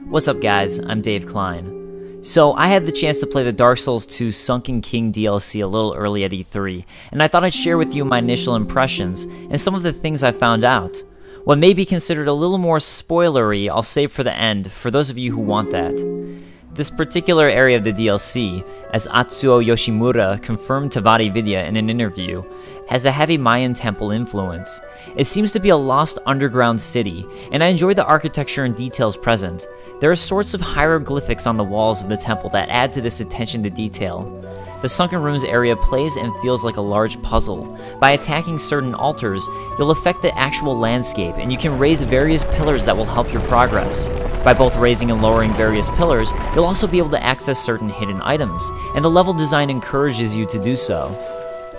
What's up guys, I'm Dave Klein. So I had the chance to play the Dark Souls 2 Sunken King DLC a little early at E3, and I thought I'd share with you my initial impressions and some of the things I found out. What may be considered a little more spoilery I'll save for the end for those of you who want that. This particular area of the DLC, as Atsuo Yoshimura confirmed to VariVidya in an interview, has a heavy Mayan temple influence. It seems to be a lost underground city, and I enjoy the architecture and details present. There are sorts of hieroglyphics on the walls of the temple that add to this attention to detail. The Sunken Rooms area plays and feels like a large puzzle. By attacking certain altars, you'll affect the actual landscape, and you can raise various pillars that will help your progress. By both raising and lowering various pillars, you'll also be able to access certain hidden items, and the level design encourages you to do so.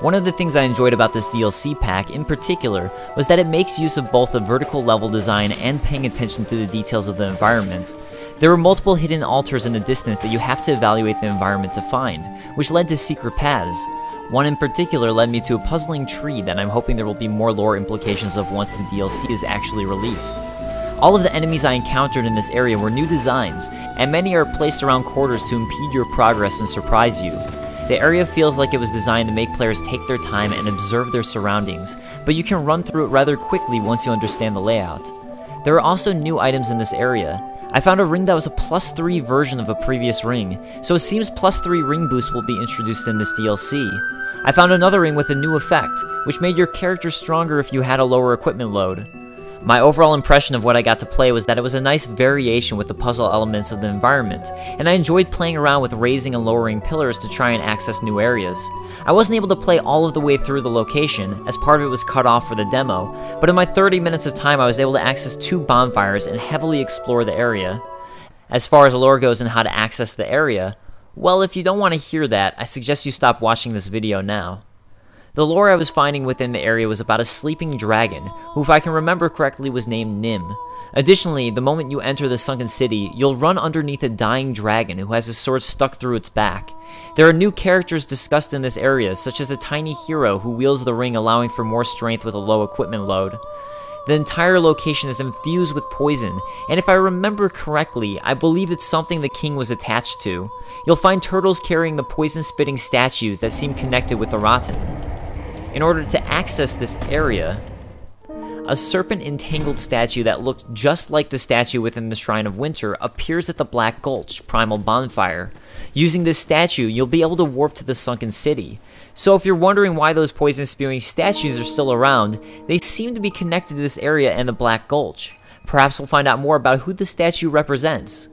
One of the things I enjoyed about this DLC pack in particular was that it makes use of both the vertical level design and paying attention to the details of the environment. There were multiple hidden altars in the distance that you have to evaluate the environment to find, which led to secret paths. One in particular led me to a puzzling tree that I'm hoping there will be more lore implications of once the DLC is actually released. All of the enemies I encountered in this area were new designs, and many are placed around corners to impede your progress and surprise you. The area feels like it was designed to make players take their time and observe their surroundings, but you can run through it rather quickly once you understand the layout. There are also new items in this area. I found a ring that was a +3 version of a previous ring, so it seems +3 ring boost will be introduced in this DLC. I found another ring with a new effect, which made your character stronger if you had a lower equipment load. My overall impression of what I got to play was that it was a nice variation with the puzzle elements of the environment, and I enjoyed playing around with raising and lowering pillars to try and access new areas. I wasn't able to play all of the way through the location, as part of it was cut off for the demo, but in my 30 minutes of time I was able to access 2 bonfires and heavily explore the area. As far as lore goes and how to access the area, well, if you don't want to hear that, I suggest you stop watching this video now. The lore I was finding within the area was about a sleeping dragon, who if I can remember correctly was named Nim. Additionally, the moment you enter the sunken city, you'll run underneath a dying dragon who has a sword stuck through its back. There are new characters discussed in this area, such as a tiny hero who wields the ring allowing for more strength with a low equipment load. The entire location is infused with poison, and if I remember correctly, I believe it's something the king was attached to. You'll find turtles carrying the poison-spitting statues that seem connected with the rotten. In order to access this area, a serpent-entangled statue that looked just like the statue within the Shrine of Winter appears at the Black Gulch Primal Bonfire. Using this statue, you'll be able to warp to the Sunken City. So if you're wondering why those poison-spewing statues are still around, they seem to be connected to this area and the Black Gulch. Perhaps we'll find out more about who the statue represents.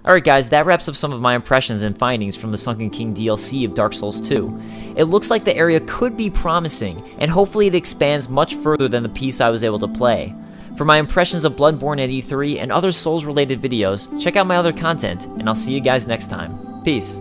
Alright guys, that wraps up some of my impressions and findings from the Sunken King DLC of Dark Souls 2. It looks like the area could be promising, and hopefully it expands much further than the piece I was able to play. For my impressions of Bloodborne at E3 and other Souls-related videos, check out my other content, and I'll see you guys next time. Peace.